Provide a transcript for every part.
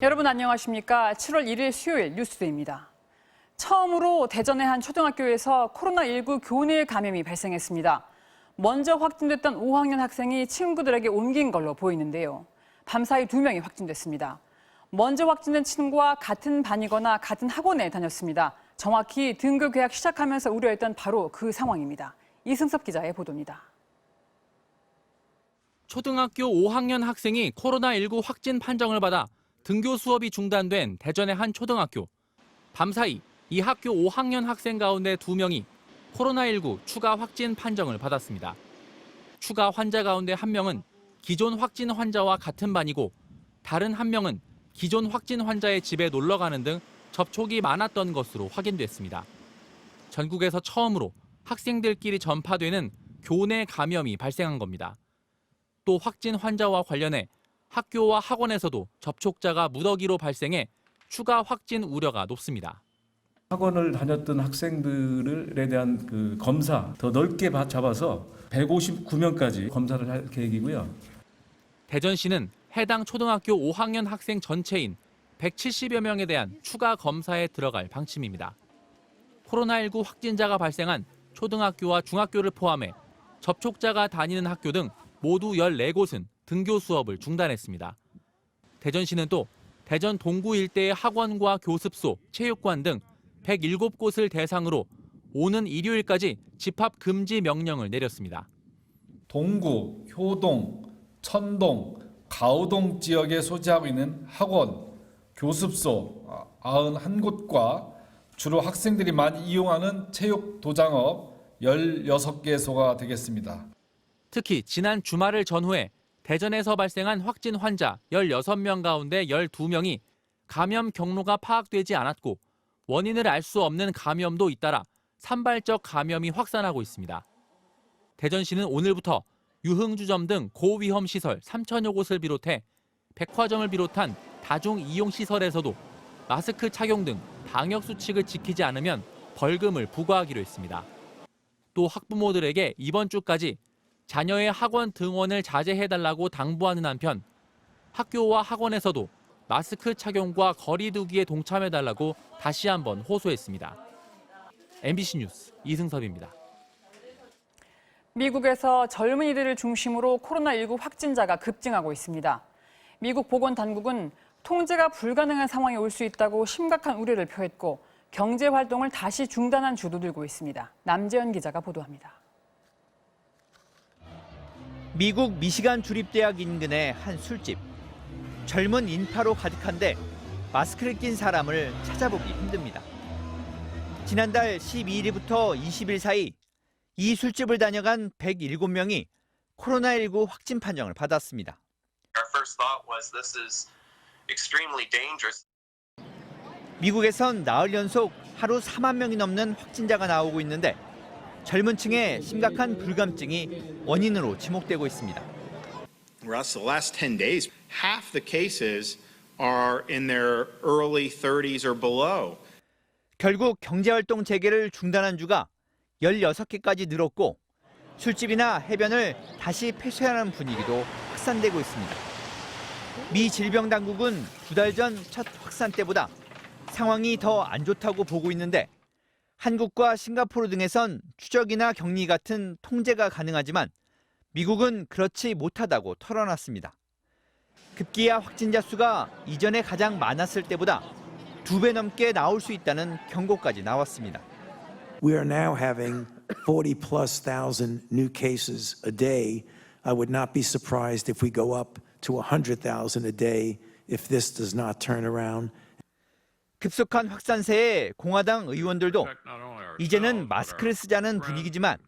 여러분 안녕하십니까? 7월 1일 수요일 뉴스데이입니다. 처음으로 대전의 한 초등학교에서 코로나19 교내 감염이 발생했습니다. 먼저 확진됐던 5학년 학생이 친구들에게 옮긴 걸로 보이는데요. 밤사이 2명이 확진됐습니다. 먼저 확진된 친구와 같은 반이거나 같은 학원에 다녔습니다. 정확히 등교 개학 시작하면서 우려했던 바로 그 상황입니다. 이승섭 기자의 보도입니다. 초등학교 5학년 학생이 코로나19 확진 판정을 받아 등교 수업이 중단된 대전의 한 초등학교. 밤사이 이 학교 5학년 학생 가운데 2명이 코로나19 추가 확진 판정을 받았습니다. 추가 환자 가운데 1명은 기존 확진 환자와 같은 반이고 다른 1명은 기존 확진 환자의 집에 놀러 가는 등 접촉이 많았던 것으로 확인됐습니다. 전국에서 처음으로 학생들끼리 전파되는 교내 감염이 발생한 겁니다. 또 확진 환자와 관련해 학교와 학원에서도 접촉자가 무더기로 발생해 추가 확진 우려가 높습니다. 학원을 다녔던 학생들에 대한 검사 더 넓게 잡아서 159명까지 검사를 할 계획이고요. 대전시는 해당 초등학교 5학년 학생 전체인 170여 명에 대한 추가 검사에 들어갈 방침입니다. 코로나19 확진자가 발생한 초등학교와 중학교를 포함해 접촉자가 다니는 학교 등 모두 14곳은 등교 수업을 중단했습니다. 대전시는 또 대전 동구 일대의 학원과 교습소, 체육관 등 107곳을 대상으로 오는 일요일까지 집합 금지 명령을 내렸습니다. 동구, 효동, 천동, 가오동 지역에 소재하고 있는 학원, 교습소 91곳과 주로 학생들이 많이 이용하는 체육 도장업 16개소가 되겠습니다. 특히 지난 주말을 전후해 대전에서 발생한 확진 환자 16명 가운데 12명이 감염 경로가 파악되지 않았고 원인을 알 수 없는 감염도 잇따라 산발적 감염이 확산하고 있습니다. 대전시는 오늘부터 유흥주점 등 고위험 시설 3천여 곳을 비롯해 백화점을 비롯한 다중 이용 시설에서도 마스크 착용 등 방역 수칙을 지키지 않으면 벌금을 부과하기로 했습니다. 또 학부모들에게 이번 주까지 자녀의 학원 등원을 자제해달라고 당부하는 한편 학교와 학원에서도 마스크 착용과 거리 두기에 동참해달라고 다시 한번 호소했습니다. MBC 뉴스 이승섭입니다. 미국에서 젊은이들을 중심으로 코로나19 확진자가 급증하고 있습니다. 미국 보건당국은 통제가 불가능한 상황이 올 수 있다고 심각한 우려를 표했고 경제 활동을 다시 중단한 주도 들고 있습니다. 남재현 기자가 보도합니다. 미국 미시간 주립대학 인근의 한 술집. 젊은 인파로 가득한데 마스크를 낀 사람을 찾아보기 힘듭니다. 지난달 12일부터 20일 사이 이 술집을 다녀간 107명이 코로나19 확진 판정을 받았습니다. 미국에선 나흘 연속 하루 4만 명이 넘는 확진자가 나오고 있는데 젊은 층의 심각한 불감증이 원인으로 지목되고 있습니다. Russ, the last 10 days, half the cases are in their early 30s or below. 결국 경제활동 재개를 중단한 주가 16개까지 늘었고 술집이나 해변을 다시 폐쇄하는 분위기도 확산되고 있습니다. 미 질병당국은 2달 전 첫 확산 때보다 상황이 더 안 좋다고 보고 있는데 한국과 싱가포르 등에선 추적이나 격리 같은 통제가 가능하지만 미국은 그렇지 못하다고 털어놨습니다. 급기야 확진자 수가 이전에 가장 많았을 때보다 2배 넘게 나올 수 있다는 경고까지 나왔습니다. We are now having 40,000+ new cases a day. I would not be surprised if we go up to 100,000 a day if this does not turn around. 급속한 확산세에 공화당 의원들도 이제는 마스크를 쓰자는 분위기지만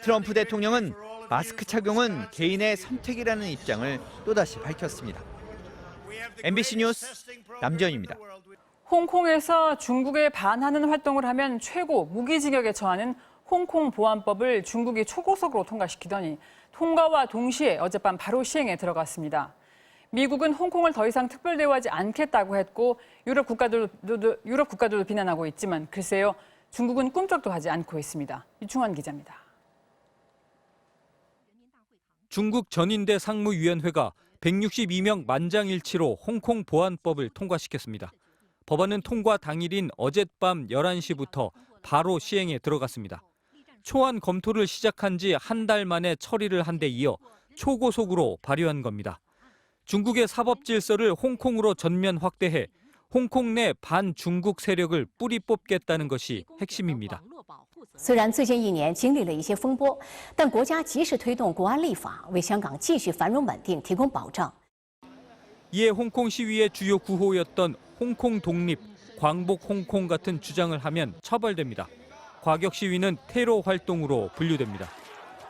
트럼프 대통령은 마스크 착용은 개인의 선택이라는 입장을 또다시 밝혔습니다. MBC 뉴스 남재현입니다. 홍콩에서 중국에 반하는 활동을 하면 최고 무기징역에 처하는 홍콩 보안법을 중국이 초고속으로 통과시키더니 통과와 동시에 어젯밤 바로 시행에 들어갔습니다. 미국은 홍콩을 더 이상 특별 대우하지 않겠다고 했고 유럽 국가들도 비난하고 있지만 글쎄요, 중국은 꿈쩍도 하지 않고 있습니다. 이충환 기자입니다. 중국 전인대 상무위원회가 162명 만장일치로 홍콩 보안법을 통과시켰습니다. 법안은 통과 당일인 어젯밤 11시부터 바로 시행에 들어갔습니다. 초안 검토를 시작한 지 한 달 만에 처리를 한 데 이어 초고속으로 발효한 겁니다. 중국의 사법 질서를 홍콩으로 전면 확대해 홍콩 내 반중국 세력을 뿌리 뽑겠다는 것이 핵심입니다. 虽然最近1年经历了一些风波，但国家及时推动国安立法，为香港继续繁荣稳定提供保障。 이에 홍콩 시위의 주요 구호였던 홍콩 독립, 광복 홍콩 같은 주장을 하면 처벌됩니다. 과격 시위는 테러 활동으로 분류됩니다.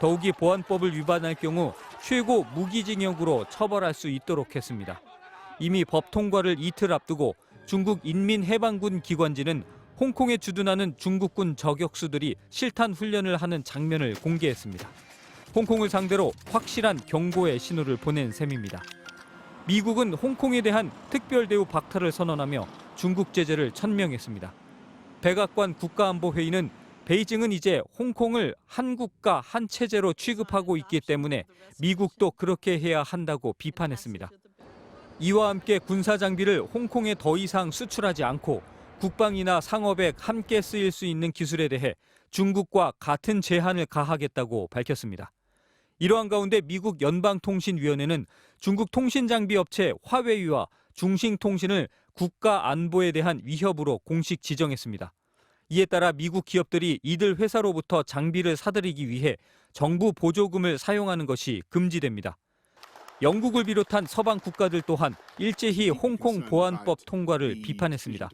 더욱이 보안법을 위반할 경우 최고 무기징역으로 처벌할 수 있도록 했습니다. 이미 법 통과를 이틀 앞두고 중국 인민해방군 기관지는 홍콩에 주둔하는 중국군 저격수들이 실탄 훈련을 하는 장면을 공개했습니다. 홍콩을 상대로 확실한 경고의 신호를 보낸 셈입니다. 미국은 홍콩에 대한 특별대우 박탈을 선언하며 중국 제재를 천명했습니다. 백악관 국가안보회의는 베이징은 이제 홍콩을 한 국가 한 체제로 취급하고 있기 때문에 미국도 그렇게 해야 한다고 비판했습니다. 이와 함께 군사 장비를 홍콩에 더 이상 수출하지 않고 국방이나 상업에 함께 쓰일 수 있는 기술에 대해 중국과 같은 제한을 가하겠다고 밝혔습니다. 이러한 가운데 미국 연방통신위원회는 중국 통신장비업체 화웨이와 중싱통신을 국가 안보에 대한 위협으로 공식 지정했습니다. 이에 따라 미국 기업들이 이들 회사로부터 장비를 사들이기 위해 정부 보조금을 사용하는 것이 금지됩니다. 영국을 비롯한 서방 국가들 또한 일제히 홍콩 보안법 통과를 비판했습니다.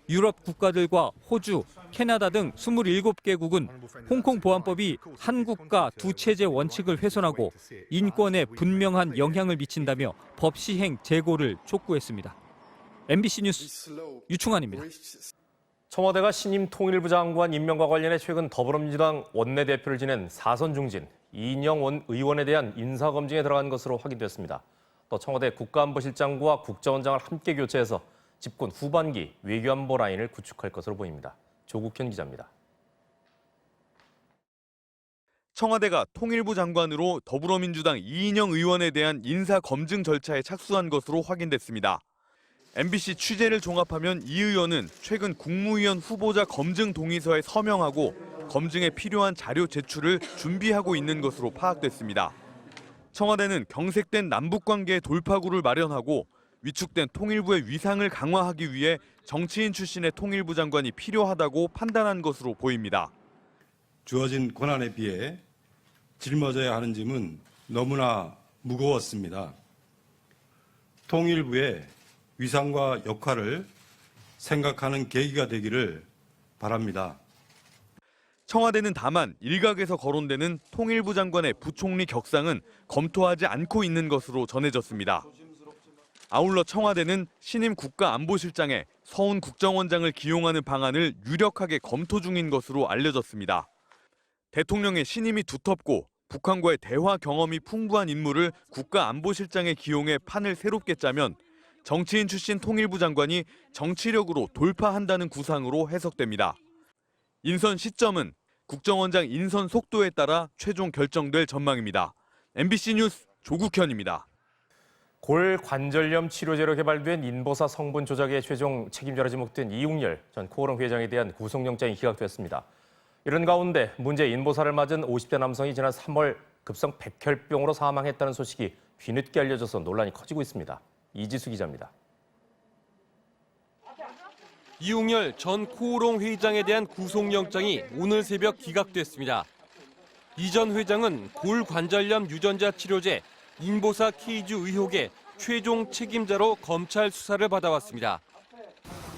유럽 국가들과 호주, 캐나다 등 27개국은 홍콩 보안법이 한 국가 두 체제 원칙을 훼손하고 인권에 분명한 영향을 미친다며 법 시행 재고를 촉구했습니다. MBC 뉴스 유충환입니다. 청와대가 신임 통일부 장관 임명과 관련해 최근 더불어민주당 원내대표를 지낸 사선 중진 이인영 의원에 대한 인사검증에 들어간 것으로 확인됐습니다. 또 청와대 국가안보실장과 국정원장을 함께 교체해서 집권 후반기 외교안보 라인을 구축할 것으로 보입니다. 조국현 기자입니다. 청와대가 통일부 장관으로 더불어민주당 이인영 의원에 대한 인사검증 절차에 착수한 것으로 확인됐습니다. MBC 취재를 종합하면 이 의원은 최근 국무위원 후보자 검증 동의서에 서명하고 검증에 필요한 자료 제출을 준비하고 있는 것으로 파악됐습니다. 청와대는 경색된 남북관계의 돌파구를 마련하고 위축된 통일부의 위상을 강화하기 위해 정치인 출신의 통일부 장관이 필요하다고 판단한 것으로 보입니다. 주어진 권한에 비해 짊어져야 하는 짐은 너무나 무거웠습니다. 통일부의 위상과 역할을 생각하는 계기가 되기를 바랍니다. 청와대는 다만 일각에서 거론되는 통일부 장관의 부총리 격상은 검토하지 않고 있는 것으로 전해졌습니다. 아울러 청와대는 신임 국가안보실장에 서훈 국정원장을 기용하는 방안을 유력하게 검토 중인 것으로 알려졌습니다. 대통령의 신임이 두텁고 북한과의 대화 경험이 풍부한 인물을 국가안보실장에 기용해 판을 새롭게 짜면 정치인 출신 통일부 장관이 정치력으로 돌파한다는 구상으로 해석됩니다. 인선 시점은 국정원장 인선 속도에 따라 최종 결정될 전망입니다. MBC 뉴스 조국현입니다. 골관절염 치료제로 개발된 인보사 성분 조작의 최종 책임자로 지목된 이웅열 전 코오롱 회장에 대한 구속영장이 기각됐습니다. 이런 가운데 문제 인보사를 맞은 50대 남성이 지난 3월 급성 백혈병으로 사망했다는 소식이 뒤늦게 알려져서 논란이 커지고 있습니다. 이지수 기자입니다. 이웅열 전 코오롱 회장에 대한 구속영장이 오늘 새벽 기각됐습니다. 이 전 회장은 골관절염 유전자 치료제 인보사 케이주 의혹의 최종 책임자로 검찰 수사를 받아왔습니다.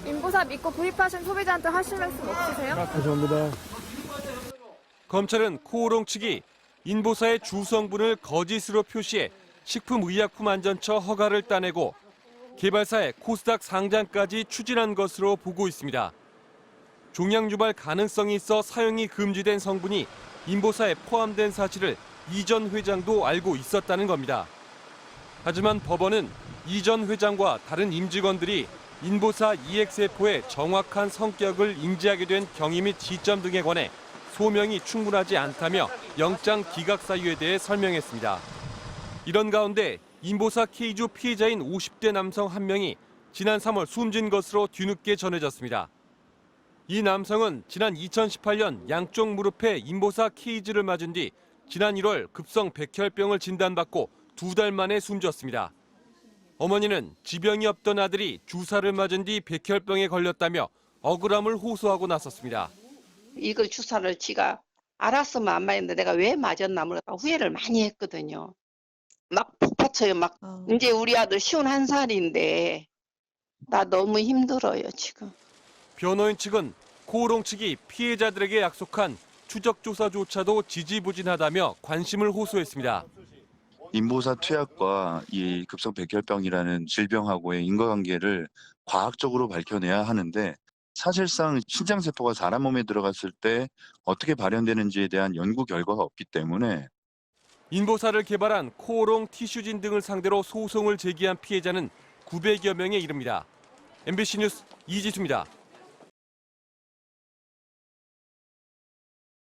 인보사 믿고 구입하신 소비자한테 하실 말씀 없으세요? 죄송합니다. 검찰은 코오롱 측이 인보사의 주성분을 거짓으로 표시해 식품의약품안전처 허가를 따내고 개발사의 코스닥 상장까지 추진한 것으로 보고 있습니다. 종양 유발 가능성이 있어 사용이 금지된 성분이 인보사에 포함된 사실을 이 전 회장도 알고 있었다는 겁니다. 하지만 법원은 이 전 회장과 다른 임직원들이 인보사 이핵세포의 정확한 성격을 인지하게 된 경위 및 시점 등에 관해 소명이 충분하지 않다며 영장 기각 사유에 대해 설명했습니다. 이런 가운데 인보사 K주 피해자인 50대 남성 한 명이 지난 3월 숨진 것으로 뒤늦게 전해졌습니다. 이 남성은 지난 2018년 양쪽 무릎에 인보사 K주를 맞은 뒤 지난 1월 급성 백혈병을 진단받고 2달 만에 숨졌습니다. 어머니는 지병이 없던 아들이 주사를 맞은 뒤 백혈병에 걸렸다며 억울함을 호소하고 나섰습니다. 이걸 주사를 지가 알았으면 안 맞는데 내가 왜 맞았나 모르겠다 후회를 많이 했거든요. 막 북받쳐요. 막 이제 우리 아들 51살인데 나 너무 힘들어요 지금. 변호인 측은 코오롱 측이 피해자들에게 약속한 추적 조사조차도 지지부진하다며 관심을 호소했습니다. 인보사 투약과 이 급성 백혈병이라는 질병하고의 인과관계를 과학적으로 밝혀내야 하는데 사실상 신장세포가 사람 몸에 들어갔을 때 어떻게 발현되는지에 대한 연구 결과가 없기 때문에 인보사를 개발한 코오롱 티슈진 등을 상대로 소송을 제기한 피해자는 900여 명에 이릅니다. MBC 뉴스 이지수입니다.